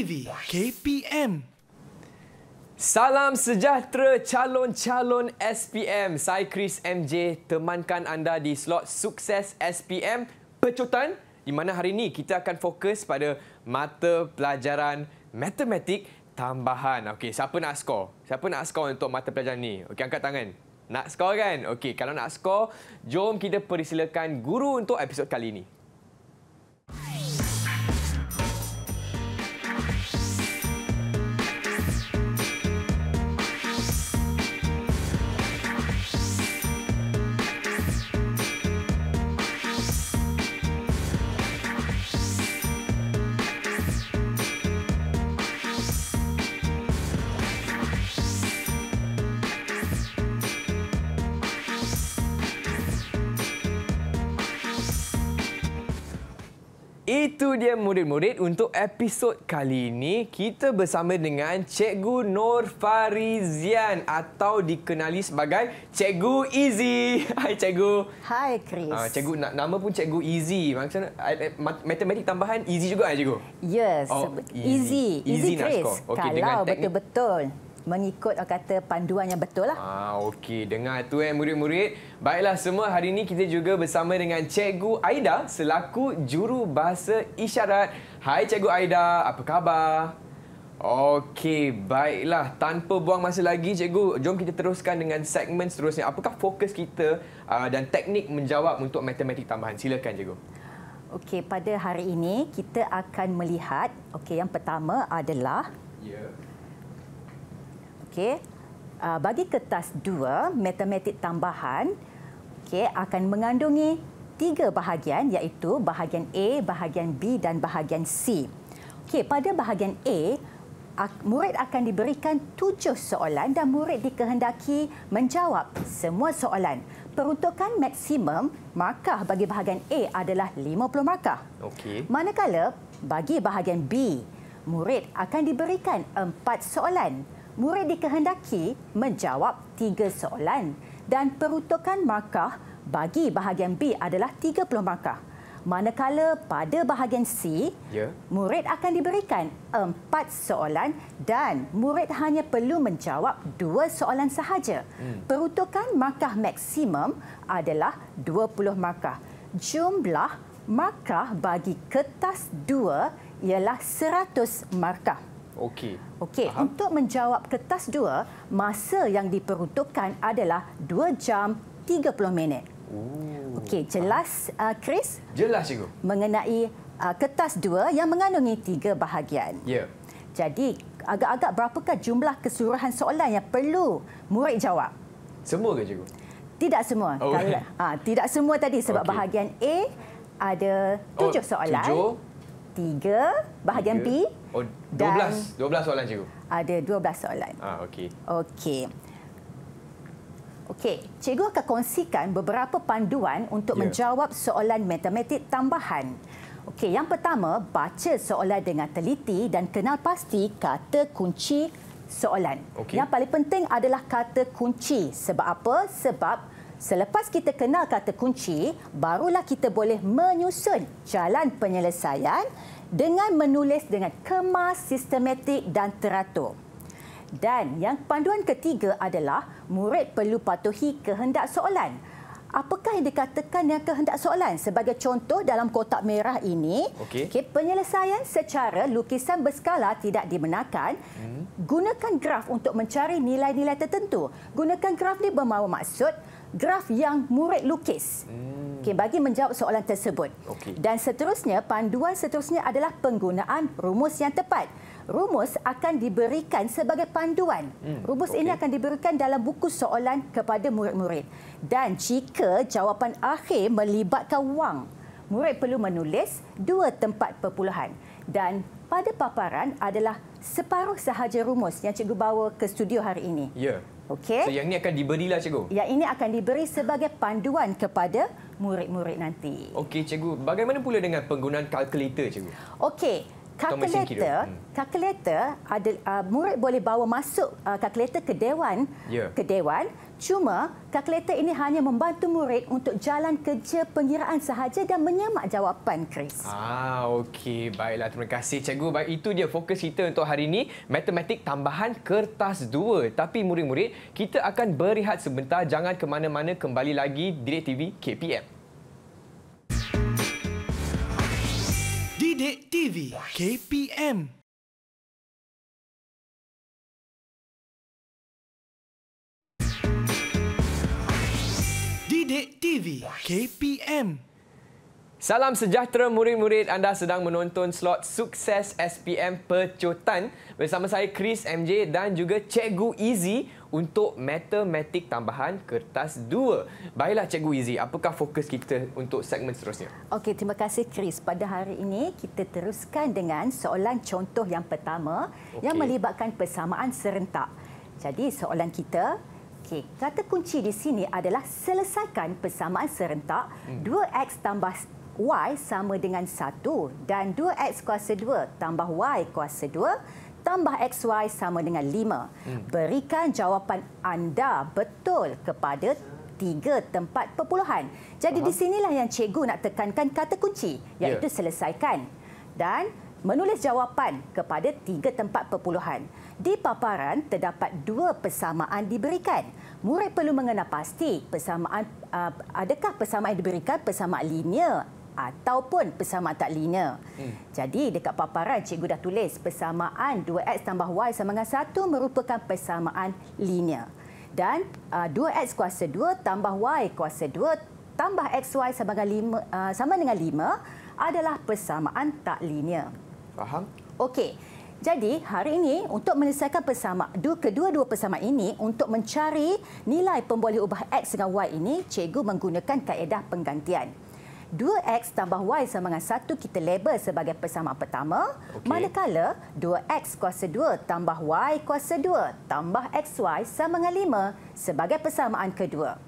TV KPM. Salam sejahtera calon-calon SPM. Saya Chris MJ, temankan anda di slot Sukses SPM Pecutan, di mana hari ini kita akan fokus pada mata pelajaran matematik tambahan. Okey, siapa nak skor? Siapa nak skor untuk mata pelajaran ni? Okey, angkat tangan. Nak skor kan? Okey, kalau nak skor, jom kita persilakan guru untuk episod kali ini. Itu dia murid-murid, untuk episod kali ini kita bersama dengan Cikgu Nur Farizian atau dikenali sebagai Cikgu Easy. Hai Cikgu. Hai Chris. Cikgu, nama pun Cikgu Easy. Maksudnya matematik tambahan easy juga Cikgu? Yes, easy Chris. Okay, kalau betul-betul mengikut kata panduan yang betul lah. Okey, dengar tu murid-murid. Baiklah semua, hari ini kita juga bersama dengan Cikgu Aida selaku juru bahasa isyarat. Hai Cikgu Aida, apa khabar? Okey, baiklah. Tanpa buang masa lagi Cikgu, jom kita teruskan dengan segmen seterusnya. Apakah fokus kita dan teknik menjawab untuk matematik tambahan? Silakan Cikgu. Okey, pada hari ini kita akan melihat, yang pertama adalah bagi kertas 2 matematik tambahan akan mengandungi 3 bahagian, iaitu bahagian A, bahagian B dan bahagian C. Pada bahagian A, murid akan diberikan 7 soalan dan murid dikehendaki menjawab semua soalan. Peruntukan maksimum markah bagi bahagian A adalah 50 markah. Manakala bagi bahagian B, murid akan diberikan 4 soalan. Murid dikehendaki menjawab 3 soalan dan peruntukan markah bagi bahagian B adalah 30 markah. Manakala pada bahagian C, murid akan diberikan 4 soalan dan murid hanya perlu menjawab 2 soalan sahaja. Peruntukan markah maksimum adalah 20 markah. Jumlah markah bagi kertas 2 ialah 100 markah. Untuk menjawab kertas 2, masa yang diperuntukkan adalah 2 jam 30 minit. Jelas Chris? Jelas Cikgu. Mengenai kertas 2 yang mengandungi 3 bahagian. Jadi, agak-agak berapakah jumlah keseluruhan soalan yang perlu murid jawab? Semua ke Cikgu? Tidak semua. Tidak semua tadi sebab bahagian A ada 7 soalan. 3 bahagian B. 12 soalan Cikgu. Ada 12 soalan. Cikgu akan kongsikan beberapa panduan untuk menjawab soalan matematik tambahan. Yang pertama, baca soalan dengan teliti dan kenal pasti kata kunci soalan. Yang paling penting adalah kata kunci. Sebab apa? Sebab selepas kita kenal kata kunci, barulah kita boleh menyusun jalan penyelesaian dengan menulis dengan kemas, sistematik dan teratur. Dan yang panduan ketiga adalah murid perlu patuhi kehendak soalan. Apakah yang dikatakan dengan kehendak soalan? Sebagai contoh, dalam kotak merah ini, penyelesaian secara lukisan berskala tidak dibenarkan. Gunakan graf untuk mencari nilai-nilai tertentu. Gunakan graf ini bermaksud graf yang murid lukis bagi menjawab soalan tersebut. Dan seterusnya, panduan seterusnya adalah penggunaan rumus yang tepat. Rumus akan diberikan sebagai panduan. Rumus ini akan diberikan dalam buku soalan kepada murid-murid. Dan jika jawapan akhir melibatkan wang, murid perlu menulis 2 tempat perpuluhan. Dan pada paparan adalah separuh sahaja rumus yang cikgu bawa ke studio hari ini. So, yang ini akan diberilah Cikgu? Yang ini akan diberi sebagai panduan kepada murid-murid nanti. Cikgu. Bagaimana pula dengan penggunaan kalkulator Cikgu? Kalkulator ada murid boleh bawa masuk kalkulator ke dewan. Cuma, kalkulator ini hanya membantu murid untuk jalan kerja pengiraan sahaja dan menyemak jawapan, Chris. Okey. Baiklah, terima kasih cikgu. Baik, itu dia fokus kita untuk hari ini, matematik tambahan kertas 2. Tapi murid-murid, kita akan berehat sebentar. Jangan ke mana-mana, kembali lagi Didik TV KPM. Didik TV KPM. Didik TV KPM. Salam sejahtera murid-murid, anda sedang menonton slot Sukses SPM Pecotan bersama saya Chris MJ dan juga Cikgu Izzy untuk matematik tambahan kertas 2. Baiklah Cikgu Izzy, apakah fokus kita untuk segmen seterusnya? Okey, terima kasih Chris. Pada hari ini kita teruskan dengan soalan contoh yang pertama yang melibatkan persamaan serentak. Jadi soalan kita, kata kunci di sini adalah selesaikan persamaan serentak 2x tambah y sama dengan 1 dan 2x kuasa 2 tambah y kuasa 2 tambah xy sama dengan 5. Berikan jawapan anda betul kepada 3 tempat perpuluhan. Jadi di sinilah yang cikgu nak tekankan kata kunci, iaitu selesaikan dan menulis jawapan kepada 3 tempat perpuluhan. Di paparan terdapat 2 persamaan diberikan. Murid perlu mengenal pasti persamaan adakah persamaan yang diberikan persamaan linear ataupun persamaan tak linear. Jadi dekat paparan cikgu dah tulis persamaan 2x tambah y sama dengan 1 merupakan persamaan linear. Dan 2x kuasa 2 tambah y kuasa 2 tambah xy sama dengan 5 adalah persamaan tak linear. Faham? Okey. Jadi, hari ini untuk menyelesaikan kedua-dua persamaan ini, untuk mencari nilai pemboleh ubah X dengan Y ini, cikgu menggunakan kaedah penggantian. 2X tambah Y sama dengan 1 kita label sebagai persamaan pertama, manakala 2X kuasa 2 tambah Y kuasa 2 tambah XY sama dengan 5 sebagai persamaan kedua.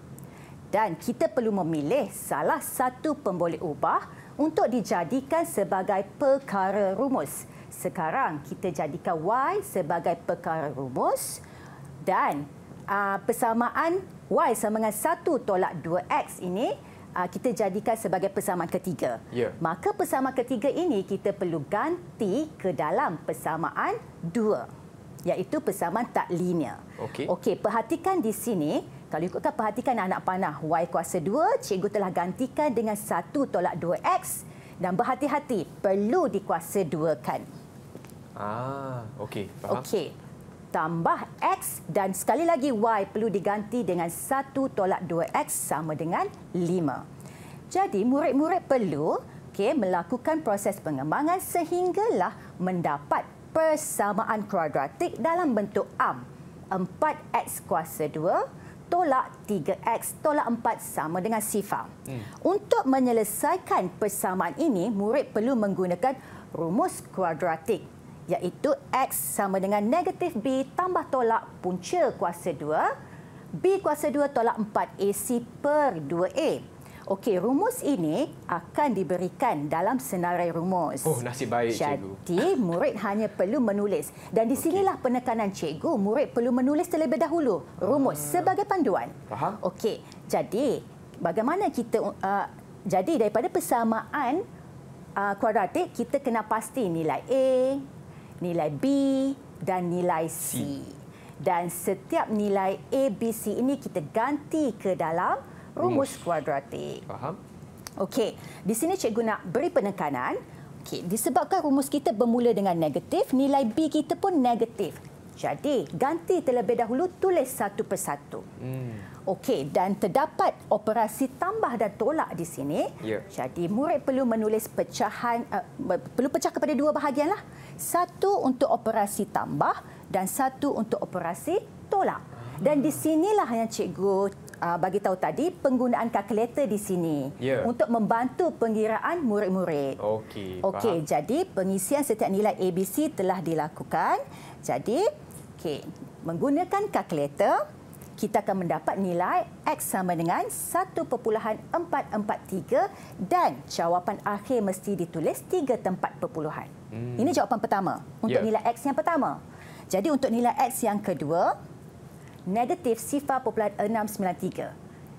Dan kita perlu memilih salah satu pemboleh ubah untuk dijadikan sebagai perkara rumus. Sekarang kita jadikan Y sebagai perkara rumus dan persamaan Y sama dengan 1 tolak 2X ini kita jadikan sebagai persamaan ketiga. Maka persamaan ketiga ini kita perlu ganti ke dalam persamaan 2, iaitu persamaan tak linear. Okey, perhatikan di sini. Kalau ikutkan perhatikan anak panah, Y kuasa 2, cikgu telah gantikan dengan 1 tolak 2X dan berhati-hati, perlu dikuasa 2-kan. Okey, faham. Okey. Tambah X dan sekali lagi Y perlu diganti dengan 1 tolak 2X sama dengan 5. Jadi, murid-murid perlu melakukan proses pengembangan sehinggalah mendapat persamaan kuadratik dalam bentuk am. 4X kuasa 2 tolak 3X tolak 4 sama dengan 0. Untuk menyelesaikan persamaan ini, murid perlu menggunakan rumus kuadratik, iaitu X sama dengan negatif B tambah tolak punca kuasa 2, B kuasa 2 tolak 4 AC per 2A. Okey, rumus ini akan diberikan dalam senarai rumus. Nasib baik cikgu. Jadi, murid hanya perlu menulis. Dan di sinilah penekanan cikgu, murid perlu menulis terlebih dahulu rumus sebagai panduan. Faham? Okey, jadi bagaimana kita jadi daripada persamaan kuadratik kita kena pasti nilai A, nilai B dan nilai C. Dan setiap nilai A, B, C ini kita ganti ke dalam rumus kuadratik. Faham? Okey, di sini cikgu nak beri penekanan. Okey, disebabkan rumus kita bermula dengan negatif, nilai B kita pun negatif. Jadi, ganti terlebih dahulu, tulis satu persatu. Okey, dan terdapat operasi tambah dan tolak di sini. Jadi, murid perlu menulis pecahan, perlu pecah kepada 2 bahagianlah. 1 untuk operasi tambah dan 1 untuk operasi tolak. Dan di sinilah yang cikgu bagi tahu tadi, penggunaan kalkulator di sini untuk membantu pengiraan murid-murid. Okey, jadi pengisian setiap nilai ABC telah dilakukan. Jadi, menggunakan kalkulator, kita akan mendapat nilai X sama dengan 1.443 dan jawapan akhir mesti ditulis 3 tempat perpuluhan. Ini jawapan pertama untuk nilai X yang pertama. Jadi, untuk nilai X yang kedua, negatif 0.693.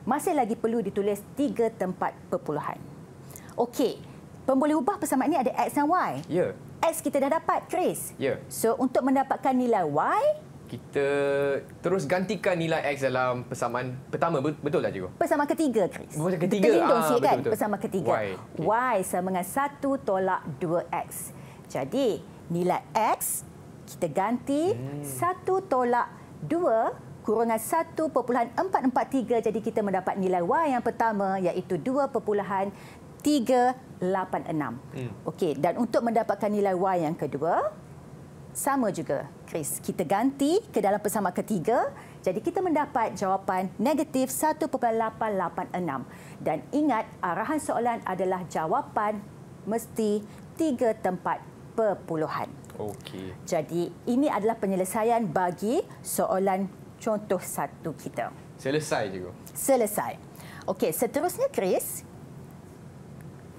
Masih lagi perlu ditulis 3 tempat perpuluhan. Okey, pemboleh ubah persamaan ini ada X dan Y. Ya. X kita dah dapat, Chris. Ya. So, untuk mendapatkan nilai Y, Kita terus gantikan nilai X dalam persamaan pertama. Betul tak, cikgu? persamaan ketiga, Chris. Persamaan ketiga. Terlindung sikit kan, betul. persamaan ketiga. Y. Y sama dengan 1 tolak 2X. Jadi, nilai X kita ganti 1 tolak 2 kurungan 1.443. Jadi, kita mendapat nilai Y yang pertama iaitu 2.386. Okey, dan untuk mendapatkan nilai Y yang kedua, sama juga, Chris. Kita ganti ke dalam persamaan ketiga. Jadi kita mendapat jawapan negatif 1.886. Dan ingat, arahan soalan adalah jawapan mesti 3 tempat perpuluhan. Okey. Jadi ini adalah penyelesaian bagi soalan contoh 1 kita. Selesai, cikgu. Selesai. Okey, seterusnya, Chris.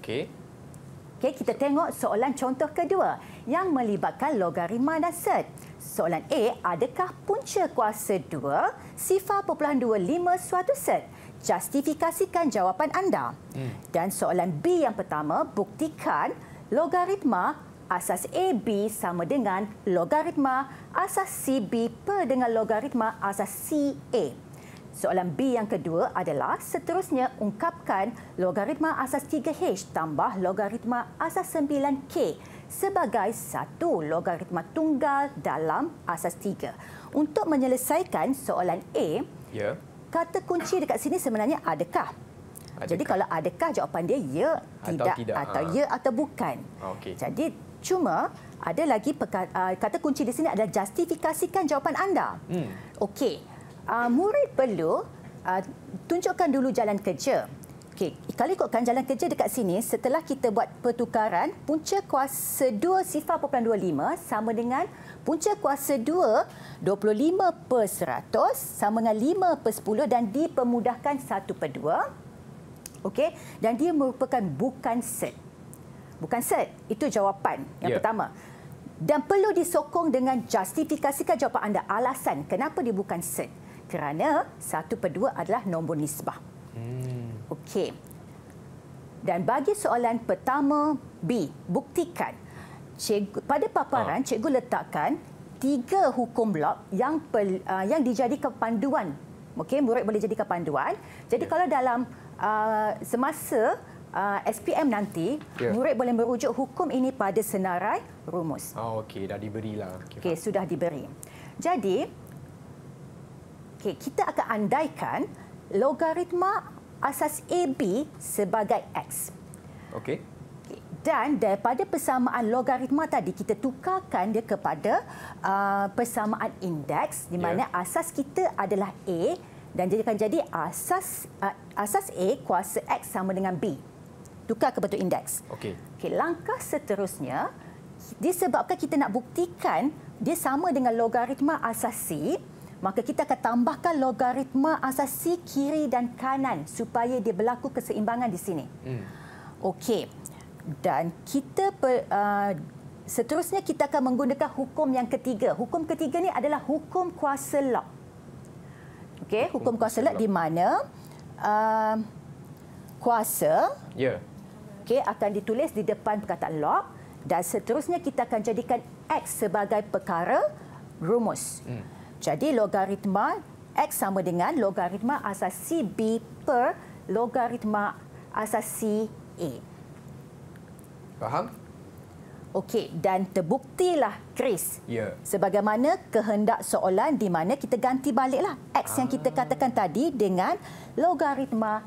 Okey. Okey, kita tengok soalan contoh kedua yang melibatkan logaritma dan set. Soalan A, adakah punca kuasa 2 0.25 suatu set? Justifikasikan jawapan anda. Dan soalan B yang pertama, buktikan logaritma asas AB sama dengan logaritma asas CB per dengan logaritma asas CA. Soalan B yang kedua adalah seterusnya ungkapkan logaritma asas 3H tambah logaritma asas 9K sebagai satu logaritma tunggal dalam asas 3. Untuk menyelesaikan soalan A, Ya. kata kunci dekat sini sebenarnya adakah. Jadi kalau adakah, jawapan dia ya, tidak, atau ya atau bukan. Okey. Jadi cuma ada lagi kata kunci di sini adalah justifikasikan jawapan anda. Okey. Murid perlu tunjukkan dulu jalan kerja. Okey, kalau ikutkan jalan kerja dekat sini, setelah kita buat pertukaran, punca kuasa 2 0.25 sama dengan punca kuasa 2 25/100 sama dengan 5/10 dan dipermudahkan 1/2. Okey, dan dia merupakan bukan set. Bukan set, itu jawapan yang pertama. Dan perlu disokong dengan justifikasikan jawapan anda. Alasan kenapa dia bukan set. Kerana 1/2 adalah nombor nisbah. Okey. Dan bagi soalan pertama B, buktikan. Pada paparan, cikgu letakkan 3 hukum blok yang dijadikan panduan. Okey, murid boleh jadikan panduan. Jadi kalau dalam semasa SPM nanti, murid boleh merujuk hukum ini pada senarai rumus. Okey, dah diberilah. Okey, sudah diberi. Jadi, kita akan andaikan logaritma asas AB sebagai X. Okey. Dan daripada persamaan logaritma tadi, kita tukarkan dia kepada persamaan indeks di mana asas kita adalah A dan dia akan jadi asas A kuasa X sama dengan B. Tukar ke bentuk indeks. Okey. Okey, langkah seterusnya, disebabkan kita nak buktikan dia sama dengan logaritma asas C, maka kita akan tambahkan logaritma asas C kiri dan kanan supaya dia berlaku keseimbangan di sini. Okey. Dan kita seterusnya kita akan menggunakan hukum yang ketiga. Hukum ketiga ni adalah hukum kuasa log. Okey, hukum kuasa log di mana kuasa okey akan ditulis di depan perkataan log dan seterusnya kita akan jadikan X sebagai perkara rumus. Jadi logaritma X sama dengan logaritma asas CB per logaritma asas CA. Faham? Okey, dan terbuktilah, Chris. Ya. Sebagaimana kehendak soalan di mana kita ganti baliklah X yang kita katakan tadi dengan logaritma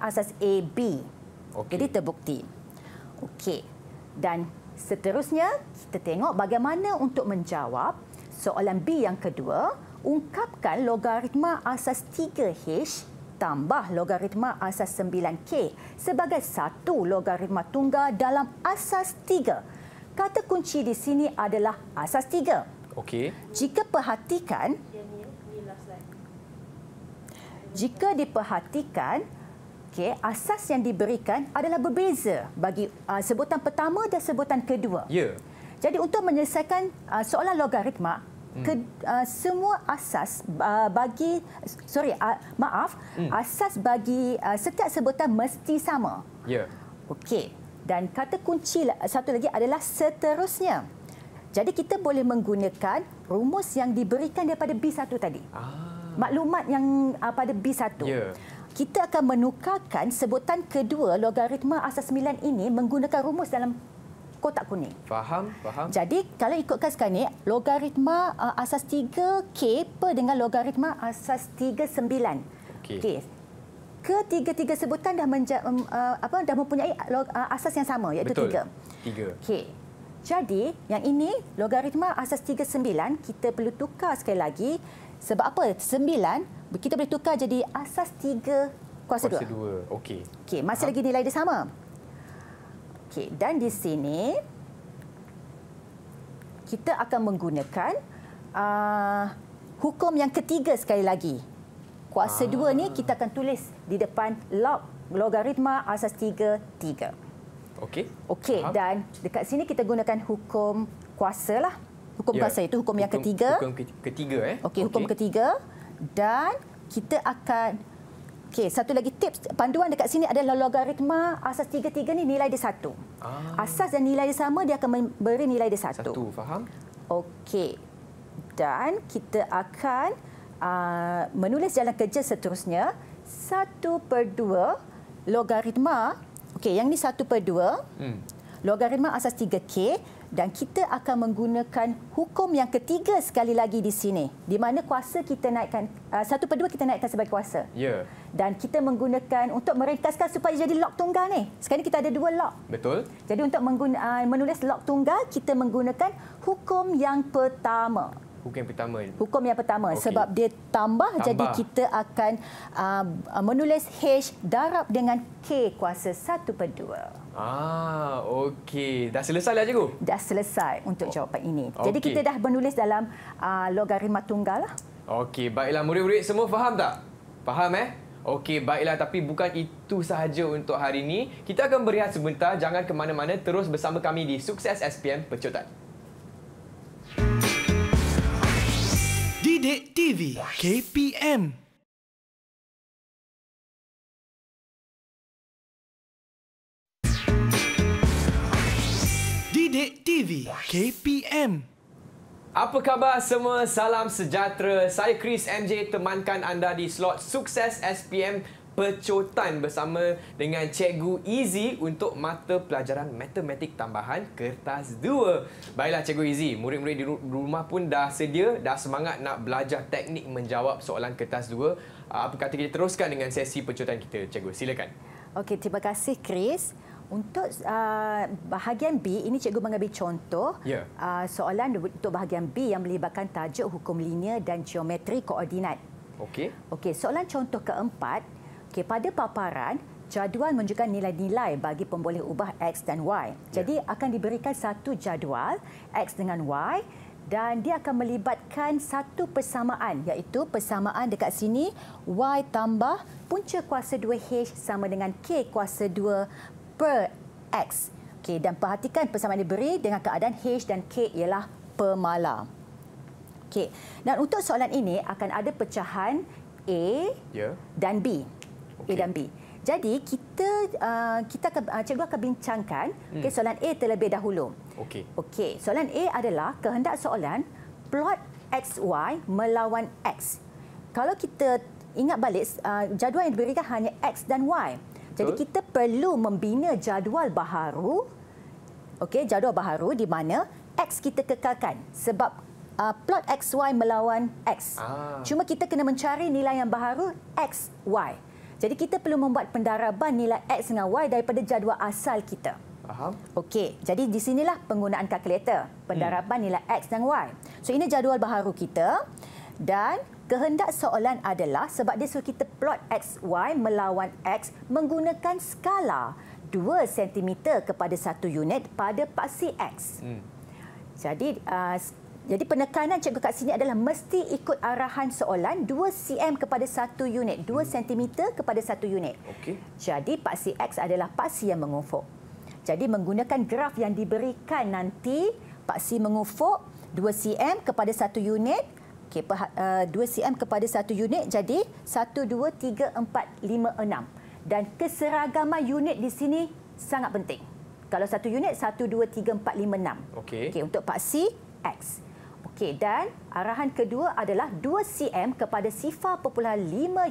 asas AB. Okey. Jadi terbukti. Okey. Dan seterusnya kita tengok bagaimana untuk menjawab soalan B yang kedua, ungkapkan logaritma asas 3H tambah logaritma asas 9K sebagai satu logaritma tunggal dalam asas 3. Kata kunci di sini adalah asas 3. Okey. Jika diperhatikan, okey, asas yang diberikan adalah berbeza bagi sebutan pertama dan sebutan kedua. Ya. Jadi untuk menyelesaikan soalan logaritma, semua asas bagi asas bagi setiap sebutan mesti sama. Ya. Okey. Dan kata kunci satu lagi adalah seterusnya. Jadi kita boleh menggunakan rumus yang diberikan daripada B1 tadi. Maklumat yang pada B1. Ya. Kita akan menukarkan sebutan kedua logaritma asas 9 ini menggunakan rumus dalam kotak kuning. Faham. Jadi kalau ikutkan sekarang ni, logaritma asas 3K per dengan logaritma asas 39. Okey. Ketiga-tiga sebutan dah dah mempunyai asas yang sama, iaitu 3. Okey. Jadi, yang ini logaritma asas 39 kita perlu tukar sekali lagi. Sebab apa? 9 kita boleh tukar jadi asas 3 kuasa 2. Okey. Okey, masih lagi nilai dia sama. Okey, dan di sini kita akan menggunakan hukum yang ketiga sekali lagi. Kuasa 2 ni kita akan tulis di depan logaritma asas 3. Okey, dan dekat sini kita gunakan hukum kuasa lah. Hukum kuasa itu hukum yang ketiga. Hukum ketiga Okey, hukum ketiga. Dan kita akan satu lagi tips panduan dekat sini adalah logaritma asas 3 ni nilai dia 1. Asas dan nilai dia sama, dia akan memberi nilai dia 1. Faham? Okey. Dan kita akan menulis jalan kerja seterusnya 1/2 logaritma. Okey, yang ni 1/2 logaritma asas 3K, dan kita akan menggunakan hukum yang ketiga sekali lagi di sini, di mana kuasa kita naikkan 1/2 kita naikkan sebagai kuasa. Ya. Dan kita menggunakan untuk meringkaskan supaya jadi log tunggal ni. Sekarang ni kita ada 2 log. Betul. Jadi untuk menulis log tunggal kita menggunakan hukum yang pertama. Hukum yang pertama. Okay. Sebab dia tambah, jadi kita akan menulis H darab dengan K kuasa 1/2. Okey. Dah selesai dah, cikgu? Dah selesai untuk jawapan ini. Jadi kita dah menulis dalam logaritma tunggal lah. Okey, baiklah. Murid-murid semua faham tak? Faham Okey, baiklah. Tapi bukan itu sahaja untuk hari ini. Kita akan berehat sebentar. Jangan ke mana-mana. Terus bersama kami di Sukses SPM Pecotan. Didik TV KPM. Didik TV KPM. Apa khabar semua? Salam sejahtera. Saya Chris MJ temankan anda di slot Sukses SPM Pecotan bersama dengan Cikgu Easy untuk mata pelajaran matematik tambahan kertas 2. Baiklah Cikgu Easy, murid-murid di rumah pun dah sedia, dah semangat nak belajar teknik menjawab soalan kertas 2. Apa kata kita teruskan dengan sesi pecotan kita, Cikgu? Silakan. Okey, terima kasih Chris. Untuk bahagian B, ini cikgu mengambil contoh soalan untuk bahagian B yang melibatkan tajuk hukum linear dan geometri koordinat. Okey, soalan contoh keempat. Okey, pada paparan, jadual menunjukkan nilai-nilai bagi pemboleh ubah X dan Y. Jadi akan diberikan satu jadual X dengan Y dan dia akan melibatkan satu persamaan, iaitu persamaan dekat sini Y tambah punca kuasa 2H sama dengan K kuasa 2 per X. Okey, dan perhatikan persamaan diberi dengan keadaan H dan K ialah pemala. Okey, dan untuk soalan ini akan ada pecahan A dan B. A dan B. Jadi cikgu akan bincangkan soalan A terlebih dahulu. Okey, soalan A adalah kehendak soalan plot XY melawan X. Kalau kita ingat balik, jadual yang diberikan hanya X dan Y. Jadi kita perlu membina jadual baharu. Okey, jadual baharu di mana X kita kekalkan sebab plot XY melawan X. Cuma kita kena mencari nilai yang baharu X, Y. Jadi kita perlu membuat pendaraban nilai X dengan Y daripada jadual asal kita. Faham? Okey, jadi di sinilah penggunaan kalkulator. Pendaraban nilai X dan Y. So ini jadual baharu kita. Dan kehendak soalan adalah sebab dia suruh kita plot XY melawan X menggunakan skala 2 cm kepada 1 unit pada paksi X. Jadi penekanan cikgu kat sini adalah mesti ikut arahan soalan 2 cm kepada 1 unit, 2 cm kepada 1 unit. Jadi paksi X adalah paksi yang mengufuk. Jadi menggunakan graf yang diberikan nanti, paksi mengufuk 2 cm kepada 1 unit. Okey, 2 cm kepada 1 unit jadi 1, 2, 3, 4, 5, 6. Dan keseragaman unit di sini sangat penting. Kalau 1 unit, 1, 2, 3, 4, 5, 6. Okey. Okey, untuk paksi X. Okey, dan arahan kedua adalah 2 cm kepada 0.5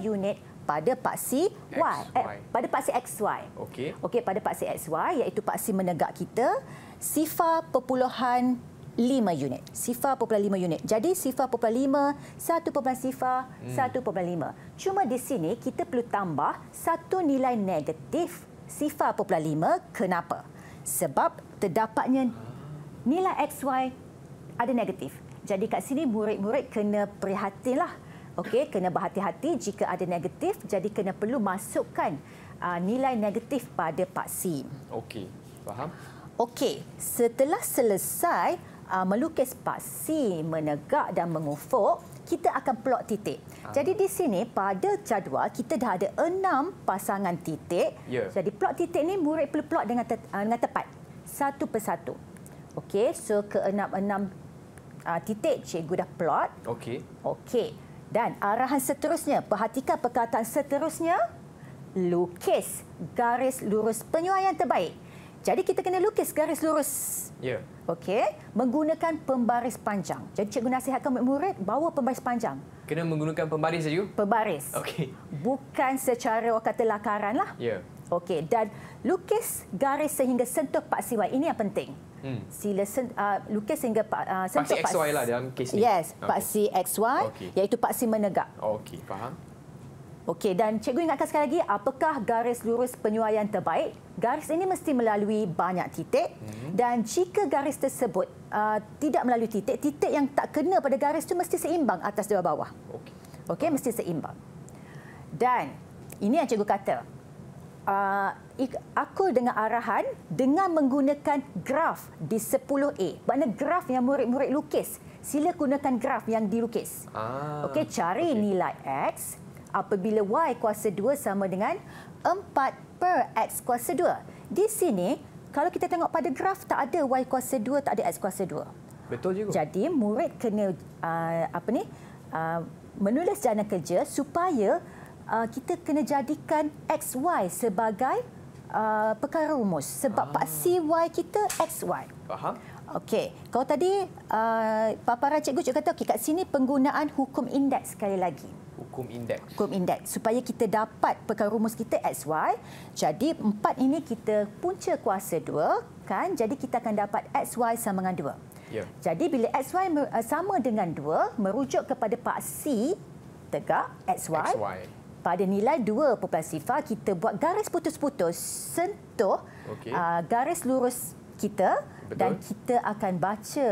unit pada paksi Y. Pada paksi XY. Okey. Okey, pada paksi XY iaitu paksi menegak kita 0.5 unit. 0.5 unit. Jadi 0.5, 1.5. Cuma di sini kita perlu tambah satu nilai negatif 0.5. Kenapa? Sebab terdapatnya nilai XY ada negatif. Jadi kat sini murid-murid kena prihatinlah. Okey, kena berhati-hati jika ada negatif. Jadi kena perlu masukkan nilai negatif pada paksi. Okey, faham? Okey, setelah selesai melukis paksi menegak dan mengufuk, kita akan plot titik. Jadi di sini pada jadual kita dah ada 6 pasangan titik. Jadi plot titik ni murid perlu plot dengan tepat. Satu persatu. Okey, so ke-6 titik cikgu dah plot. Okey. Okey. Dan arahan seterusnya, perhatikan perkataan seterusnya, lukis garis lurus penyuaian terbaik. Jadi kita kena lukis garis lurus. Ya. Okey, menggunakan pembaris panjang. Jadi cikgu nasihatkan murid bawa pembaris panjang. Kena menggunakan pembaris saja? Pembaris. Okey. Bukan secara orang kata lakaran lah. Ya. Okey, dan lukis garis sehingga sentuh paksi Y. Ini yang penting. Sila lukis hingga sentuh paksi XY lah dalam kes ni. Yes, paksi XY iaitu paksi menegak. Okey, faham. Okey, dan cikgu ingatkan sekali lagi, apakah garis lurus penyuaian terbaik? Garis ini mesti melalui banyak titik dan jika garis tersebut tidak melalui titik, titik yang tak kena pada garis itu mesti seimbang atas dua bawah. Okey. Okey, mesti seimbang. Dan ini yang cikgu kata. Aku dengan arahan dengan menggunakan graf di 10A. Maknanya graf yang murid-murid lukis. Sila gunakan graf yang dilukis. Okey, cari nilai X apabila Y kuasa 2 sama dengan 4 per X kuasa 2. Di sini, kalau kita tengok pada graf, tak ada Y kuasa 2, tak ada X kuasa 2. Betul juga. Jadi, murid kena menulis jana kerja supaya kita kena jadikan XY sebagai perkara rumus. Sebab paksi Y kita XY. Faham? Okey. Kalau tadi paparan cikgu kata, okey, kat sini penggunaan hukum indeks sekali lagi. Hukum indeks. Hukum indeks. Supaya kita dapat perkara rumus kita XY. Jadi 4 ini kita punca kuasa 2. Kan? Jadi kita akan dapat XY sama dengan 2. Ya. Jadi bila XY sama dengan 2, merujuk kepada paksi tegak XY. Pada nilai 2.0, kita buat garis putus-putus, sentuh garis lurus kita. Betul. Dan kita akan baca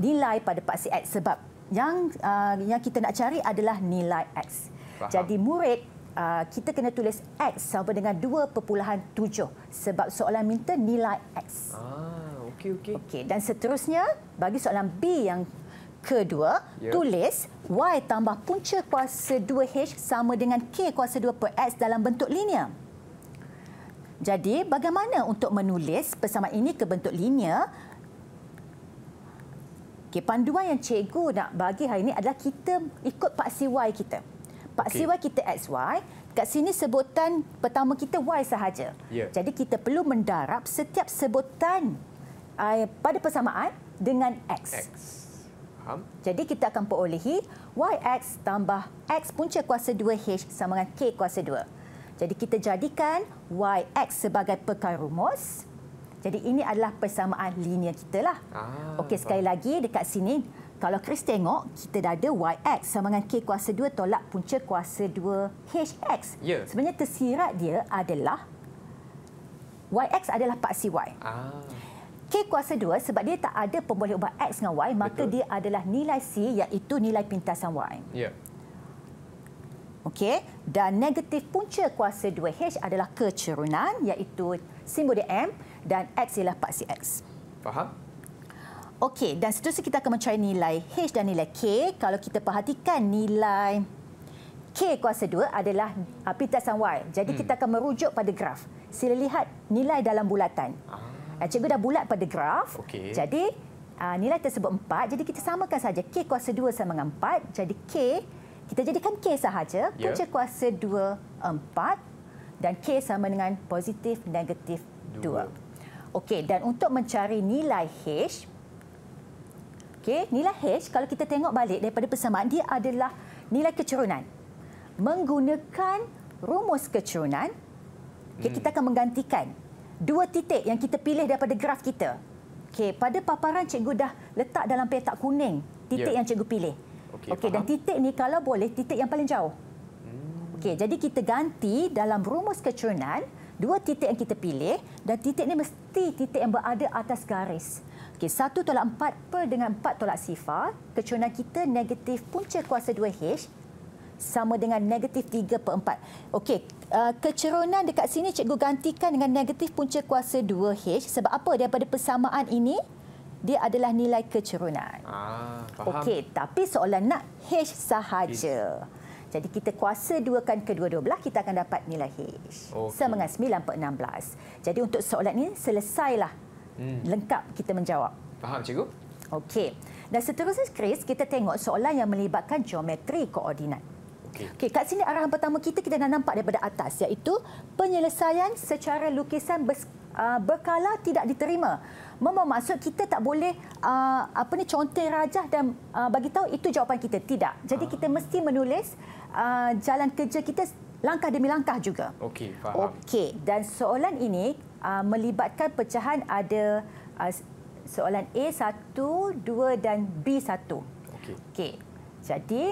nilai pada paksi X sebab yang kita nak cari adalah nilai X. Faham. Jadi murid, kita kena tulis X sama dengan 2.7 sebab soalan minta nilai X. Okey. Dan seterusnya, bagi soalan B yang kedua, tulis Y tambah punca kuasa 2H sama dengan K kuasa 2 per X dalam bentuk linear. Jadi, bagaimana untuk menulis persamaan ini ke bentuk linear? Okey, panduan yang cikgu nak bagi hari ini adalah kita ikut paksi Y kita. Paksi Y kita XY. Kat sini sebutan pertama kita Y sahaja. Jadi, kita perlu mendarab setiap sebutan pada persamaan dengan X. Jadi kita akan perolehi YX tambah X punca kuasa 2H sama dengan K kuasa 2. Jadi kita jadikan YX sebagai perkara rumus. Jadi ini adalah persamaan linear kita lah. Okey, sekali lagi dekat sini, kalau Chris tengok, kita dah ada YX sama dengan K kuasa 2 tolak punca kuasa 2HX. Sebenarnya tersirat dia adalah YX adalah paksi Y. K kuasa 2 sebab dia tak ada pemboleh ubah X dengan Y, maka dia adalah nilai C iaitu nilai pintasan Y. Okey, dan negatif punca kuasa 2H adalah kecerunan iaitu simbol dia M dan X ialah paksi X. Faham? Okey, dan seterusnya kita akan mencari nilai H dan nilai K. Kalau kita perhatikan nilai K kuasa 2 adalah pintasan Y. Jadi kita akan merujuk pada graf. Sila lihat nilai dalam bulatan. Cikgu dah bulat pada graf. Jadi nilai tersebut 4, jadi kita samakan saja K kuasa 2 sama dengan 4. Jadi K, kita jadikan K sahaja, punca kuasa 2, 4 dan K sama dengan positif, negatif 2. Okey, dan untuk mencari nilai H, nilai H kalau kita tengok balik daripada persamaan, dia adalah nilai kecerunan. Menggunakan rumus kecerunan, kita akan menggantikan 2 titik yang kita pilih daripada graf kita. Pada paparan cikgu dah letak dalam petak kuning titik yang cikgu pilih. Dan titik ni kalau boleh titik yang paling jauh. Jadi kita ganti dalam rumus kecerunan 2 titik yang kita pilih, dan titik ni mesti titik yang berada atas garis. 1 tolak 4 per dengan 4 tolak sifar. Kecerunan kita negatif punca kuasa 2H sama dengan negatif 3 per 4. Kecerunan dekat sini cikgu gantikan dengan negatif punca kuasa 2H. Sebab apa? Daripada persamaan ini, dia adalah nilai kecerunan. Faham. Tapi soalan nak H sahaja. Jadi kita kuasa 2kan kedua-dua belah, kita akan dapat nilai H. Sama dengan 9 per 16. Jadi untuk soalan ini, selesailah. Lengkap kita menjawab. Faham, cikgu? Dan seterusnya, Chris, kita tengok soalan yang melibatkan geometri koordinat. Kat sini arahan pertama kita dah nampak daripada atas, iaitu penyelesaian secara lukisan berkala tidak diterima. Bermaksud kita tak boleh conteng rajah dan bagi tahu itu jawapan kita. Tidak. Jadi kita mesti menulis jalan kerja kita langkah demi langkah juga. Faham. Dan soalan ini melibatkan pecahan ada soalan A1, 2 dan B1. Jadi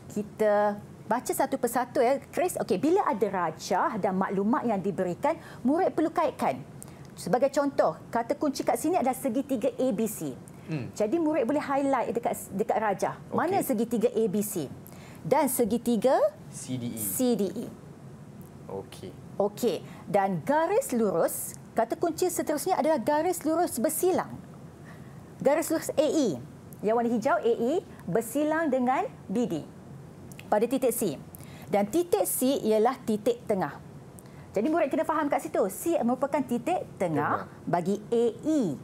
kita baca satu persatu Chris. Bila ada rajah dan maklumat yang diberikan, murid perlu kaitkan. Sebagai contoh, kata kunci kat sini adalah segitiga ABC. Jadi murid boleh highlight dekat rajah. Mana segitiga ABC? Dan segitiga CDE. Dan garis lurus, kata kunci seterusnya adalah garis lurus bersilang. Garis lurus AE, yang warna hijau AE, bersilang dengan BD pada titik C. Dan titik C ialah titik tengah. Jadi murid kena faham kat situ. C merupakan titik tengah bagi AE.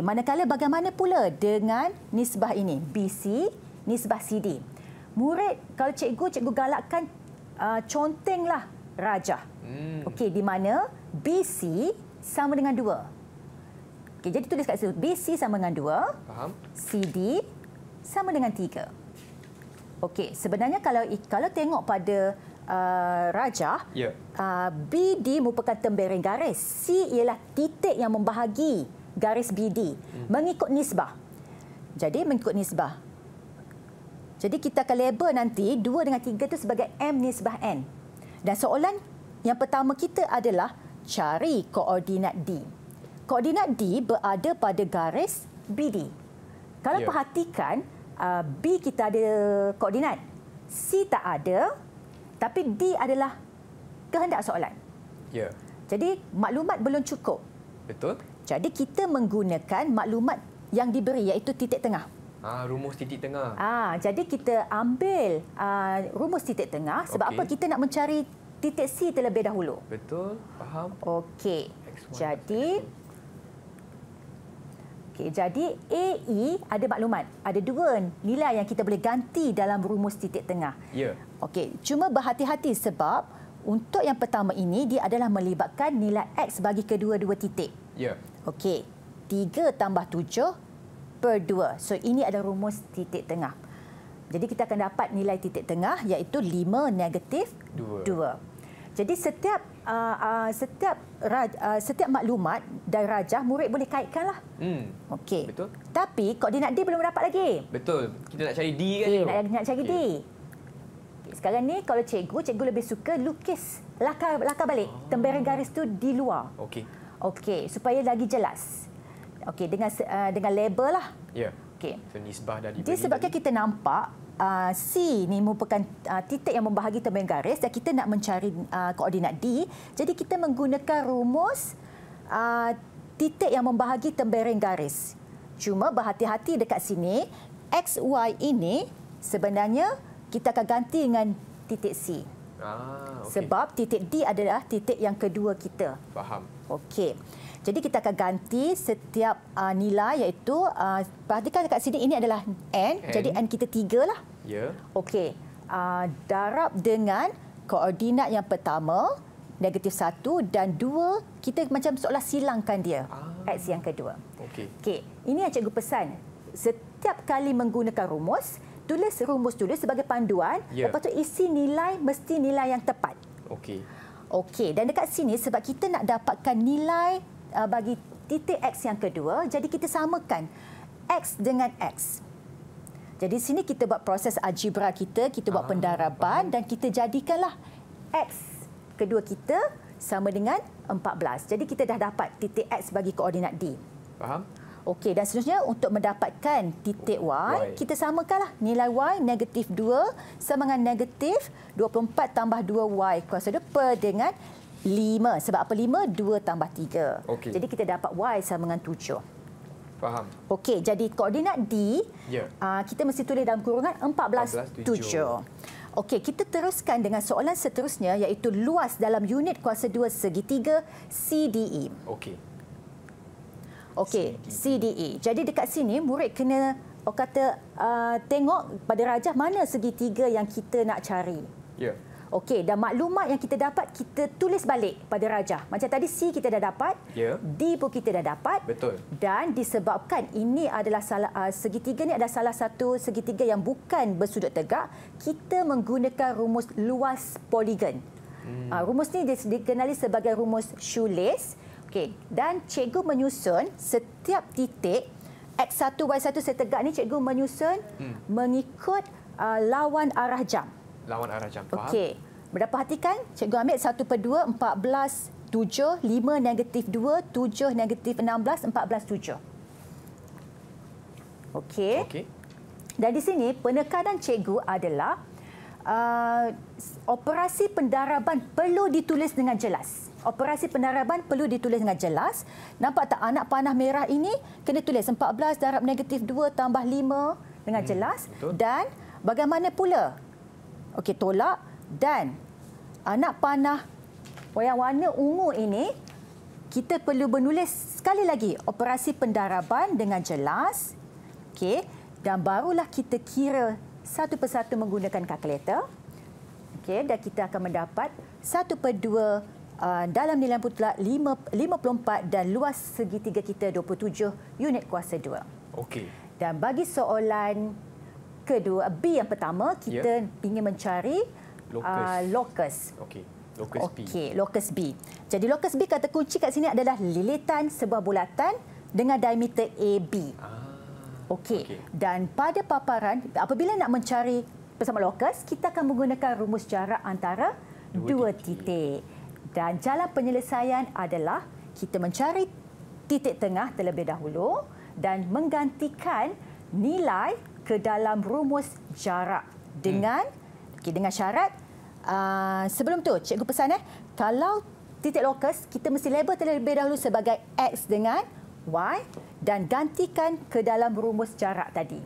Manakala bagaimana pula dengan nisbah ini? BC, nisbah CD. Murid, kalau cikgu galakkan contenglah rajah. Di mana BC sama dengan 2. Jadi tulis kat situ. BC sama dengan 2. Faham. CD sama dengan 3. Sebenarnya kalau tengok pada rajah, BD merupakan tembereng garis. C ialah titik yang membahagi garis BD mengikut nisbah. Jadi mengikut nisbah. Jadi kita akan label nanti 2 dengan 3 itu sebagai M nisbah N. Dan soalan yang pertama kita adalah cari koordinat D. Koordinat D berada pada garis BD. Kalau perhatikan, B kita ada koordinat, C tak ada, tapi D adalah kehendak soalan. Jadi maklumat belum cukup. Betul. Jadi kita menggunakan maklumat yang diberi, iaitu titik tengah. Rumus titik tengah. Jadi kita ambil rumus titik tengah. Sebab apa? Kita nak mencari titik C terlebih dahulu. Betul. Faham. Jadi AE ada maklumat. Ada 2 nilai yang kita boleh ganti dalam rumus titik tengah. Cuma berhati-hati sebab untuk yang pertama ini dia adalah melibatkan nilai X bagi kedua-dua titik. 3 tambah 7 per 2. So ini adalah rumus titik tengah. Jadi kita akan dapat nilai titik tengah iaitu 5 negatif 2. Jadi setiap maklumat dari rajah murid boleh kaitkanlah. Betul. Tapi koordinat D belum dapat lagi. Betul. Kita nak cari D kan? Nak cari D. Sekarang ni kalau cikgu lebih suka lukis lakar balik tembereng garis tu di luar. Supaya lagi jelas. Dengan label lah. So nisbah dah diberi. Disebabkan kita nampak C ni merupakan titik yang membahagi tembereng garis dan kita nak mencari koordinat D. Jadi kita menggunakan rumus titik yang membahagi tembereng garis. Cuma berhati-hati dekat sini, X, Y ini sebenarnya kita akan ganti dengan titik C. Okey. Sebab titik D adalah titik yang kedua kita. Faham. Okey. Jadi kita akan ganti setiap nilai iaitu perhatikan dekat sini ini adalah N. Jadi N kita 3 lah. Ya. Okey. Darab dengan koordinat yang pertama -1 dan 2 kita macam seolah silangkan dia. X yang kedua. Okey. Okey, ini yang cikgu pesan. Setiap kali menggunakan rumus, tulis rumus dulu sebagai panduan, lepas tu isi nilai mesti nilai yang tepat. Okey. Okey, dan dekat sini sebab kita nak dapatkan nilai bagi titik X yang kedua, jadi kita samakan X dengan X. Jadi sini kita buat proses algebra kita buat pendaraban dan kita jadikanlah X kedua kita sama dengan 14. Jadi kita dah dapat titik X bagi koordinat D. Faham? Okey, dan seterusnya untuk mendapatkan titik Y, kita samakanlah nilai Y -2 sama dengan -24 tambah 2Y kuasa 2 per dengan 5. Sebab apa 5? 2 tambah 3. Okey. Jadi kita dapat Y sama dengan 7. Faham. Okey, jadi koordinat D, kita mesti tulis dalam kurungan 14, 7. Okey, kita teruskan dengan soalan seterusnya iaitu luas dalam unit kuasa 2 segitiga CDE. Okey. Okey, CDE. Jadi dekat sini murid kena tengok pada rajah mana segitiga yang kita nak cari. Ya. Okey, dan maklumat yang kita dapat kita tulis balik pada rajah. Macam tadi C kita dah dapat, D pun kita dah dapat. Betul. Dan disebabkan ini adalah segitiga ni adalah salah satu segitiga yang bukan bersudut tegak, kita menggunakan rumus luas poligon. Rumus ni dikenali sebagai rumus shoelace. Okey, dan cikgu menyusun setiap titik X1, Y1 setegak ni cikgu menyusun mengikut lawan arah jam. Lawan arah jam. Faham? Okey. Berapa perhatikan? Cikgu ambil 1/2, 14, 7, 5, -2, 7, -16, 14, 7. Okey. Okey. Dan di sini penekanan cikgu adalah operasi pendaraban perlu ditulis dengan jelas. Operasi pendaraban perlu ditulis dengan jelas. Nampak tak anak panah merah ini kena tulis 14 darab -2 tambah 5 dengan jelas. Betul. Dan bagaimana pula? Okey, tolak. Dan anak panah yang warna ungu ini kita perlu menulis sekali lagi operasi pendaraban dengan jelas. Okey, dan barulah kita kira satu persatu menggunakan kalkulator. Okey, dan kita akan mendapat 1/2 dalam nilai putlah 54 dan luas segitiga kita 27 unit kuasa 2. Okey. Dan bagi soalan kedua, B yang pertama, kita ingin mencari locus. Okey. Locus B. Okey, locus B. Jadi locus B kata kunci kat sini adalah lilitan sebuah bulatan dengan diameter AB. Okey. Dan pada paparan, apabila nak mencari bersama locus, kita akan menggunakan rumus jarak antara dua titik. Dan jalan penyelesaian adalah kita mencari titik tengah terlebih dahulu dan menggantikan nilai ke dalam rumus jarak dengan dengan syarat sebelum tu cikgu pesan kalau titik locus kita mesti label terlebih dahulu sebagai X dengan Y dan gantikan ke dalam rumus jarak tadi.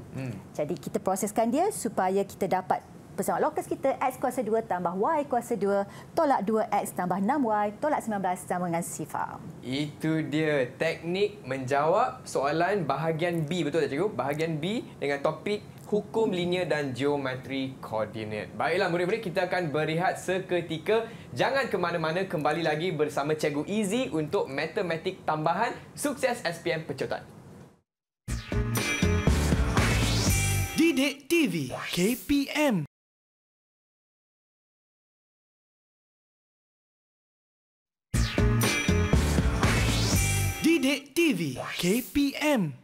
Jadi kita proseskan dia supaya kita dapat bersama locus kita X kuasa 2 tambah Y kuasa 2 tolak 2X tambah 6Y tolak 19 sama dengan 0. Itu dia teknik menjawab soalan bahagian B, betul tak cikgu? Bahagian B dengan topik hukum linear dan geometri koordinat. Baiklah murid-murid, kita akan berehat seketika. Jangan ke mana-mana, kembali lagi bersama Cikgu Easy untuk matematik tambahan sukses SPM Pecotan. Didik TV KPM. Didik TV KPM.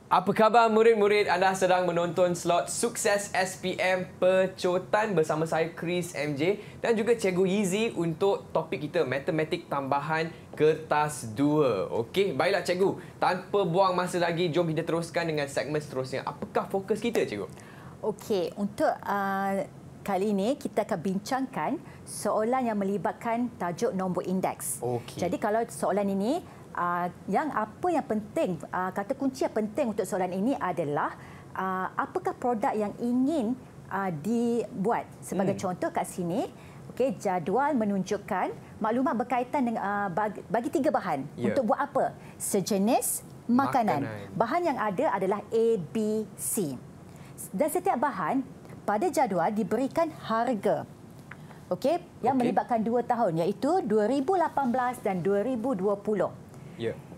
Apa khabar murid-murid? Anda sedang menonton slot Sukses SPM Pecotan bersama saya Chris MJ dan juga Cikgu Easy untuk topik kita matematik tambahan kertas 2. Okey, baiklah cikgu. Tanpa buang masa lagi, jom kita teruskan dengan segmen seterusnya. Apakah fokus kita cikgu? Okey, untuk kali ini kita akan bincangkan soalan yang melibatkan tajuk nombor indeks. Okey. Jadi kalau soalan ini yang penting, kata kunci yang penting untuk soalan ini adalah apakah produk yang ingin dibuat. Sebagai contoh kat sini, okey, jadual menunjukkan maklumat berkaitan dengan bagi 3 bahan. Untuk buat apa? Sejenis makanan. Bahan yang ada adalah A, B, C. Dan setiap bahan pada jadual diberikan harga. Okey, yang melibatkan 2 tahun iaitu 2018 dan 2020.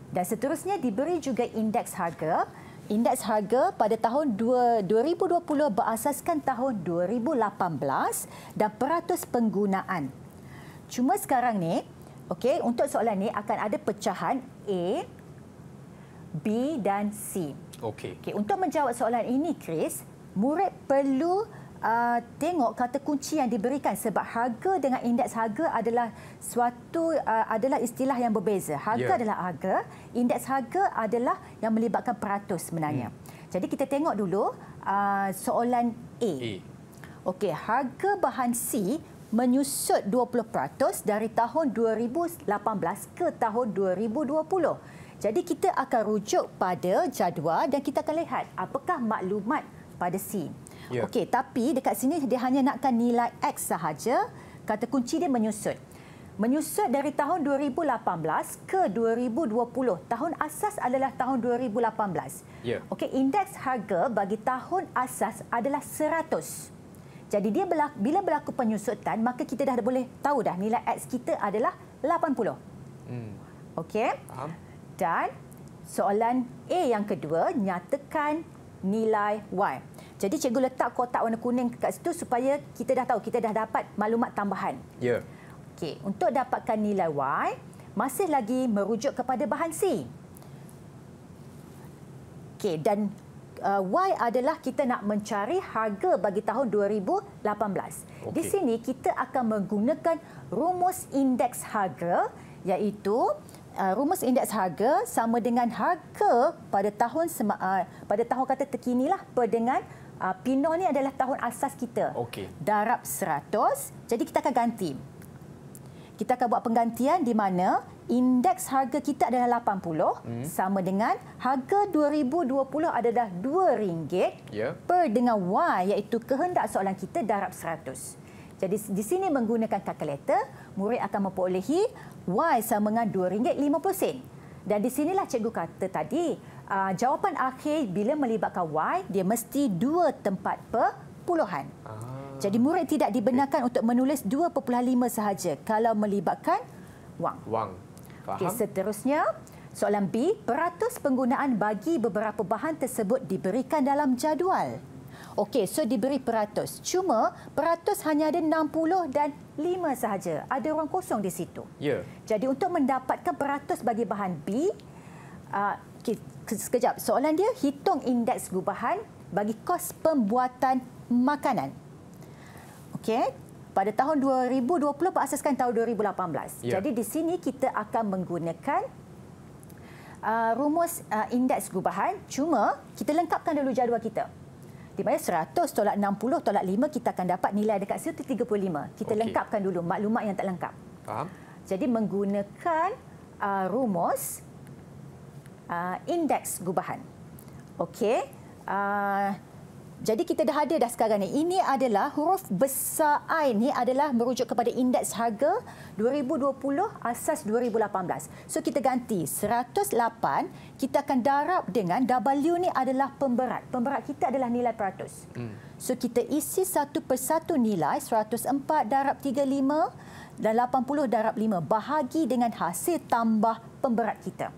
Dan seterusnya diberi juga indeks harga. Indeks harga pada tahun 2020 berasaskan tahun 2018 dan peratus penggunaan. Cuma sekarang ni, okey, untuk soalan ni akan ada pecahan A, B dan C. Okey, untuk menjawab soalan ini, Chris, murid perlu tengok kata kunci yang diberikan sebab harga dengan indeks harga adalah adalah istilah yang berbeza. Harga adalah harga, indeks harga adalah yang melibatkan peratus sebenarnya. Jadi kita tengok dulu soalan A. Okey, harga bahan C menyusut 20% dari tahun 2018 ke tahun 2020. Jadi kita akan rujuk pada jadual dan kita akan lihat apakah maklumat pada C. Okey, tapi dekat sini dia hanya nakkan nilai X sahaja. Kata kunci dia menyusut. Menyusut dari tahun 2018 ke 2020. Tahun asas adalah tahun 2018. Okey, indeks harga bagi tahun asas adalah 100. Jadi dia bila berlaku penyusutan, maka kita dah boleh tahu dah nilai X kita adalah 80. Okey? Dan soalan A yang kedua, nyatakan nilai Y. Jadi cikgu letak kotak warna kuning kat situ supaya kita dah tahu, kita dah dapat maklumat tambahan. Okey, untuk dapatkan nilai Y, masih lagi merujuk kepada bahan C. Okey, dan Y adalah kita nak mencari harga bagi tahun 2018. Di sini kita akan menggunakan rumus indeks harga, iaitu rumus indeks harga sama dengan harga pada tahun kata terkinilah per dengan Pinoh ni adalah tahun asas kita. Darab 100. Jadi kita akan ganti. Kita akan buat penggantian di mana indeks harga kita adalah 80 sama dengan harga 2020 adalah RM2 per dengan Y, iaitu kehendak soalan kita darab 100. Jadi di sini menggunakan kalkulator, murid akan memperolehi Y sama dengan RM2.50. Dan di sinilah cikgu kata tadi, jawapan akhir bila melibatkan Y, dia mesti 2 tempat per puluhan. Jadi murid tidak dibenarkan untuk menulis 2.5 sahaja kalau melibatkan wang. Faham? Okey, seterusnya, soalan B, peratus penggunaan bagi beberapa bahan tersebut diberikan dalam jadual. Okey, so diberi peratus. Cuma peratus hanya ada 60 dan 5 sahaja. Ada ruang kosong di situ. Jadi untuk mendapatkan peratus bagi bahan B, sekejap. Soalan dia, hitung indeks gubahan bagi kos pembuatan makanan. Okey, pada tahun 2020 berasaskan tahun 2018. Jadi di sini kita akan menggunakan rumus indeks gubahan. Cuma kita lengkapkan dulu jadual kita. Di mana 100 tolak 60 tolak 5 kita akan dapat nilai dekat situ 35. Kita lengkapkan dulu maklumat yang tak lengkap. Faham? Jadi menggunakan rumus indeks gubahan. Okey. Jadi kita dah ada dah sekarang ni. Ini adalah huruf besar I ni adalah merujuk kepada indeks harga 2020 asas 2018. So kita ganti 108, kita akan darab dengan W ni adalah pemberat. Pemberat kita adalah nilai peratus. So kita isi satu persatu nilai 104 darab 35 dan 80 darab 5 bahagi dengan hasil tambah pemberat kita.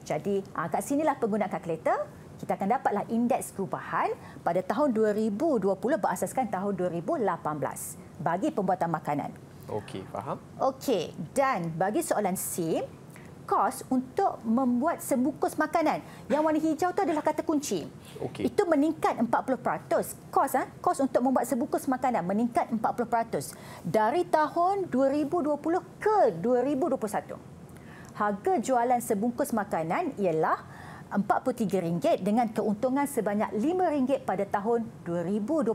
Jadi kat sinilah penggunaan kalkulator. Kita akan dapatlah indeks perubahan pada tahun 2020 berasaskan tahun 2018 bagi pembuatan makanan. Okey, faham? Okey, dan bagi soalan C, kos untuk membuat sebungkus makanan. Yang warna hijau itu adalah kata kunci. Itu meningkat 40%. Kos untuk membuat sebungkus makanan meningkat 40% dari tahun 2020 ke 2021. Harga jualan sebungkus makanan ialah RM43 dengan keuntungan sebanyak RM5 pada tahun 2021.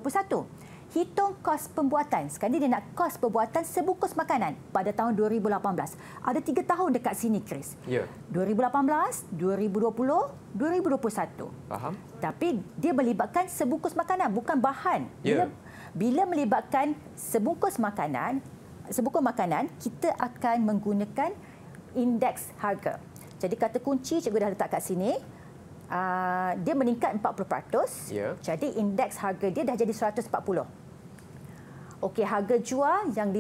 Hitung kos pembuatan. Sekarang dia nak kos pembuatan sebungkus makanan pada tahun 2018. Ada 3 tahun dekat sini, Chris. 2018, 2020, 2021. Faham. Tapi dia melibatkan sebungkus makanan, bukan bahan. bila melibatkan sebungkus makanan, kita akan menggunakan indeks harga. Jadi kata kunci cikgu dah letak kat sini. Dia meningkat 40%. Ya. Jadi indeks harga dia dah jadi 140. Okey, harga jual yang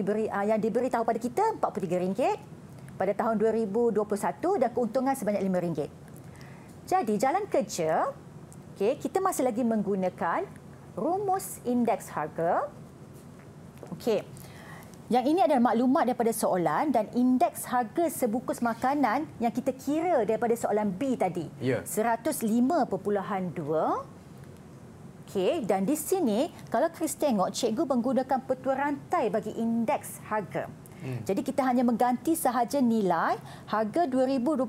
diberitahu pada kita RM43 pada tahun 2021 dan keuntungan sebanyak RM5. Jadi jalan kerja, okey, kita masih lagi menggunakan rumus indeks harga. Okey. Yang ini adalah maklumat daripada soalan dan indeks harga sebungkus makanan yang kita kira daripada soalan B tadi. Ya. 105.2. Okey, dan di sini kalau Chris tengok, cikgu menggunakan petua rantai bagi indeks harga. Jadi kita hanya mengganti sahaja nilai harga 2021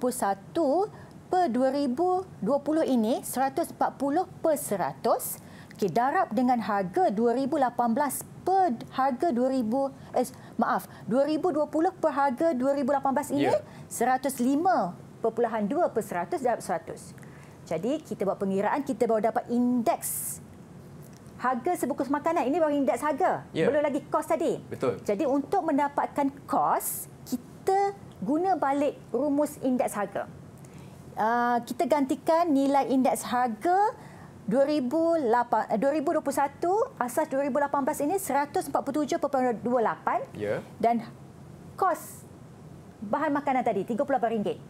per 2020 ini 140 per 100. Okey, darab dengan harga 2018 per harga 2020 per harga 2018 ini 105.2 per 100 darab 100. Jadi kita buat pengiraan, kita baru dapat indeks harga sebungkus makanan. Ini baru indeks harga. Belum lagi kos tadi. Betul. Jadi untuk mendapatkan kos, kita guna balik rumus indeks harga. Kita gantikan nilai indeks harga 2021 asas 2018 ini 147.28 dan kos bahan makanan tadi RM38.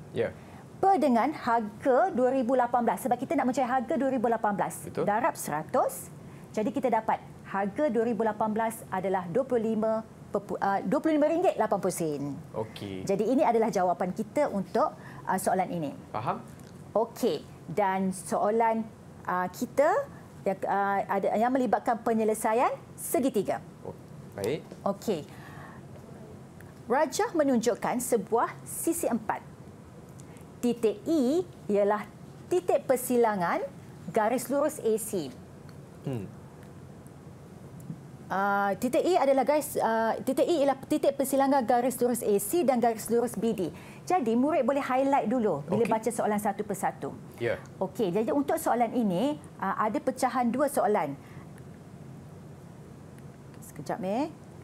Per dengan harga 2018 sebab kita nak mencari harga 2018. Betul. Darab 100. Jadi kita dapat harga 2018 adalah RM25.80. Okey. Jadi ini adalah jawapan kita untuk soalan ini. Faham? Okey. Dan soalan kita yang melibatkan penyelesaian segitiga. Baik. Okey. Rajah menunjukkan sebuah sisi empat. Titik E ialah titik persilangan garis lurus AC. Titik E adalah titik persilangan garis lurus AC dan garis lurus BD. Jadi murid boleh highlight dulu bila baca soalan satu persatu. Ya. Okey, jadi untuk soalan ini ada pecahan dua soalan. Sekejap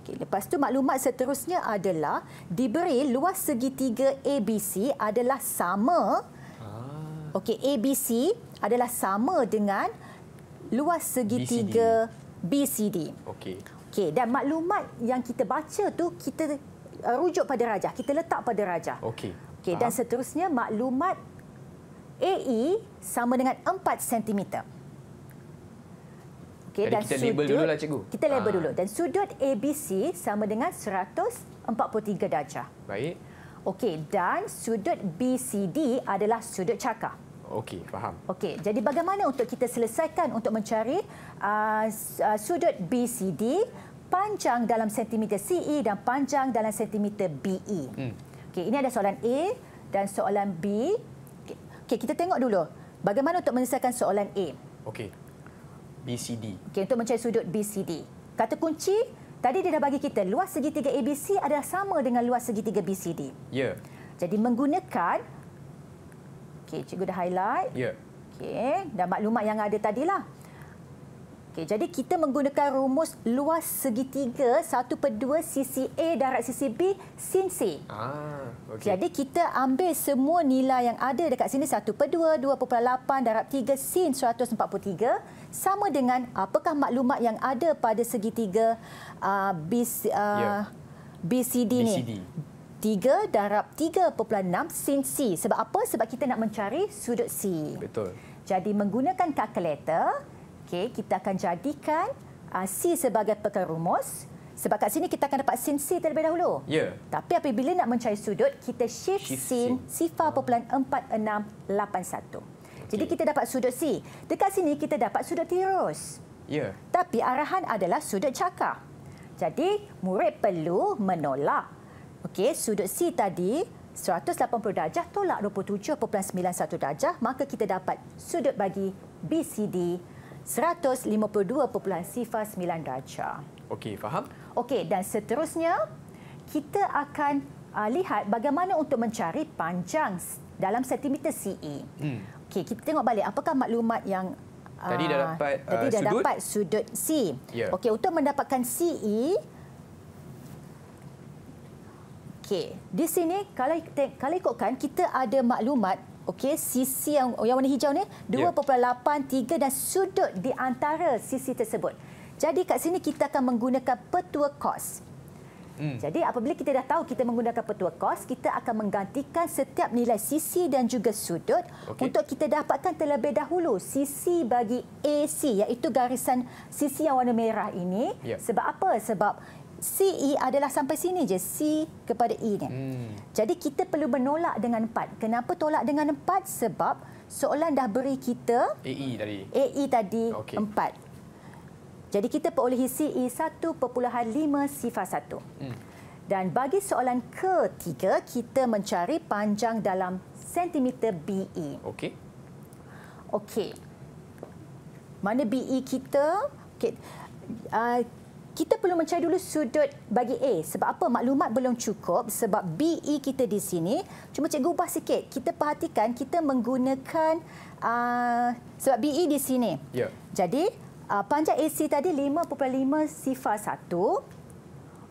Okey, lepas tu maklumat seterusnya adalah diberi luas segitiga ABC adalah sama. Okey, ABC adalah sama dengan luas segitiga BCD. Okey. Okey, dan maklumat yang kita baca tu kita rujuk pada rajah, kita letak pada rajah. Okey. Okey, dan seterusnya maklumat AE sama dengan 4 cm. Okey, dan kita label dululah cikgu. Kita label dulu dan sudut ABC sama dengan 143 darjah. Baik. Okey, dan sudut BCD adalah sudut cakar. Okey, faham. Okey, jadi bagaimana untuk kita selesaikan untuk mencari sudut BCD, panjang dalam sentimeter CE dan panjang dalam sentimeter BE. Okey, ini ada soalan A dan soalan B. Okey, kita tengok dulu bagaimana untuk menyelesaikan soalan A. Okey. BCD. Okey, untuk mencari sudut BCD. Kata kunci tadi dia dah bagi kita luas segitiga ABC adalah sama dengan luas segitiga BCD. Ya. Jadi menggunakan cikgu dah highlight. Ya. Okey, dan maklumat yang ada tadilah. Okey, jadi kita menggunakan rumus luas segitiga 1/2 sisi A darab sisi B sin C. Okey. Jadi kita ambil semua nilai yang ada dekat sini 1/2 2.8 darab 3 sin 143 sama dengan apakah maklumat yang ada pada segitiga BCD ni. 3 darab 3.6 sin C. Sebab apa? Sebab kita nak mencari sudut C. Betul. Jadi menggunakan kalkulator, kita akan jadikan C sebagai pekan rumus. Sebab kat sini kita akan dapat sin C terlebih dahulu. Ya. Tapi apabila nak mencari sudut, kita shift sin 0.4681. Jadi kita dapat sudut C. Dekat sini kita dapat sudut tirus. Ya. Tapi arahan adalah sudut cakar. Jadi murid perlu menolak. Okey, sudut C tadi 180 darjah tolak 27.91 darjah, maka kita dapat sudut bagi BCD 152.09 darjah. Okey, faham? Okey, dan seterusnya kita akan lihat bagaimana untuk mencari panjang dalam sentimeter CE. Okey, kita tengok balik apakah maklumat yang Tadi dah dapat tadi dah sudut. dapat sudut C. Ya. Okey, untuk mendapatkan CE, okey, di sini kalau ikutkan kita ada maklumat, okey, sisi yang warna hijau ni 2.83 dan sudut di antara sisi tersebut. Jadi kat sini kita akan menggunakan petua cos. Jadi apabila kita dah tahu kita menggunakan petua cos, kita akan menggantikan setiap nilai sisi dan juga sudut untuk kita dapatkan terlebih dahulu sisi bagi AC, iaitu garisan sisi yang warna merah ini. Sebab apa? Sebab CE adalah sampai sini je, C kepada E ni. Jadi kita perlu menolak dengan 4. Kenapa tolak dengan 4? Sebab soalan dah beri kita AE tadi 4. Jadi kita perolehi CE 1.5 sifar 1. Dan bagi soalan ketiga, kita mencari panjang dalam sentimeter BE. Okey. Mana BE kita? Okay. Kita perlu mencari dulu sudut bagi A. Sebab apa? Maklumat belum cukup. Sebab BE kita di sini. Cuma cikgu ubah sikit. Kita perhatikan kita menggunakan sebab BE di sini. Jadi panjang AC tadi 5.5 sifar 1.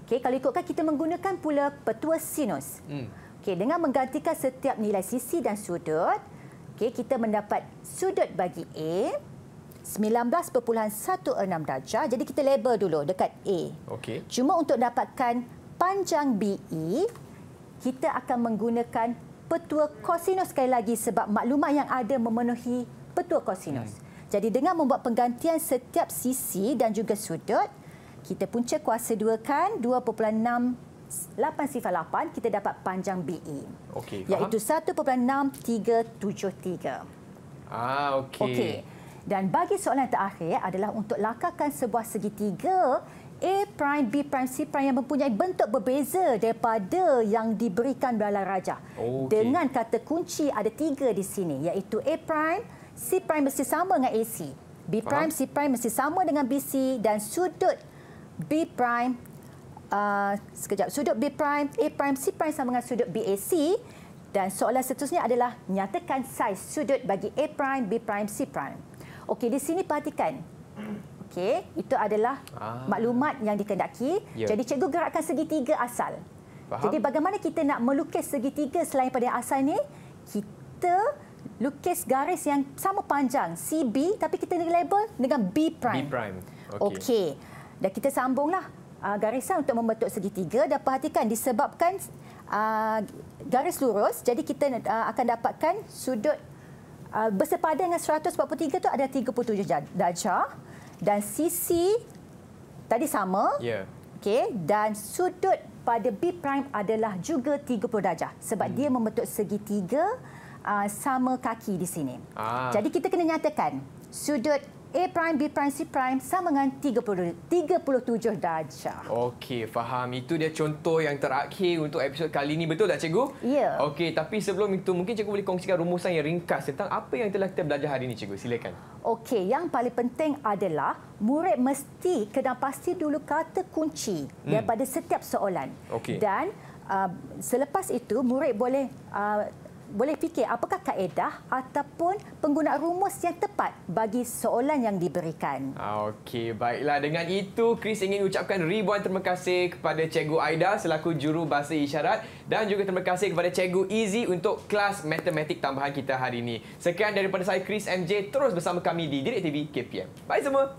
Okey, kalau ikutkan kita menggunakan pula petua sinus. Okey, dengan menggantikan setiap nilai sisi dan sudut, okey, kita mendapat sudut bagi A 19.16 darjah. Jadi kita label dulu dekat A. Cuma untuk dapatkan panjang BE, kita akan menggunakan petua kosinus sekali lagi sebab maklumat yang ada memenuhi petua kosinus. Jadi dengan membuat penggantian setiap sisi dan juga sudut, kita punca kuasa 2 kan 2.68 sifar 8, kita dapat panjang BE. Iaitu 1.6373. Okey. Dan bagi soalan terakhir adalah untuk lakarkan sebuah segitiga A prime, B prime, C prime yang mempunyai bentuk berbeza daripada yang diberikan dalam rajah. Dengan kata kunci ada 3 di sini, iaitu A prime, C prime mesti sama dengan AC. B prime, C prime mesti sama dengan BC dan sudut B prime, sudut B prime, A prime, C prime sama dengan sudut BAC. Dan soalan seterusnya adalah nyatakan saiz sudut bagi A prime, B prime, C prime. Okey, di sini perhatikan. Okey, itu adalah maklumat yang dikehendaki. Jadi cikgu gerakkan segitiga asal. Jadi bagaimana kita nak melukis segitiga selain pada yang asal ni? Kita lukis garis yang sama panjang CB tapi kita label dengan B prime. Okey. Dan kita sambunglah garisan untuk membentuk segitiga dan perhatikan disebabkan garis lurus, jadi kita akan dapatkan sudut bersepadan dengan 143 tu ada 37 darjah dan sisi tadi sama. Okey, dan sudut pada B prime adalah juga 30 darjah sebab dia membentuk segitiga sama kaki di sini. Jadi kita kena nyatakan sudut A prime, B prime, C prime sama dengan 37 darjah. Okey, faham. Itu dia contoh yang terakhir untuk episod kali ini. Betul tak, cikgu? Ya. Okey, tapi sebelum itu mungkin cikgu boleh kongsikan rumusan yang ringkas tentang apa yang telah kita belajar hari ini, cikgu. Silakan. Okey, yang paling penting adalah murid mesti kena pasti dulu kata kunci daripada setiap soalan. Dan selepas itu murid boleh fikir apakah kaedah ataupun penggunaan rumus yang tepat bagi soalan yang diberikan. Okey, baiklah. Dengan itu, Chris ingin ucapkan ribuan terima kasih kepada Cikgu Aida selaku juru bahasa isyarat dan juga terima kasih kepada Cikgu Easy untuk kelas matematik tambahan kita hari ini. Sekian daripada saya, Chris MJ. Terus bersama kami di Didik TV KPM. Bye semua.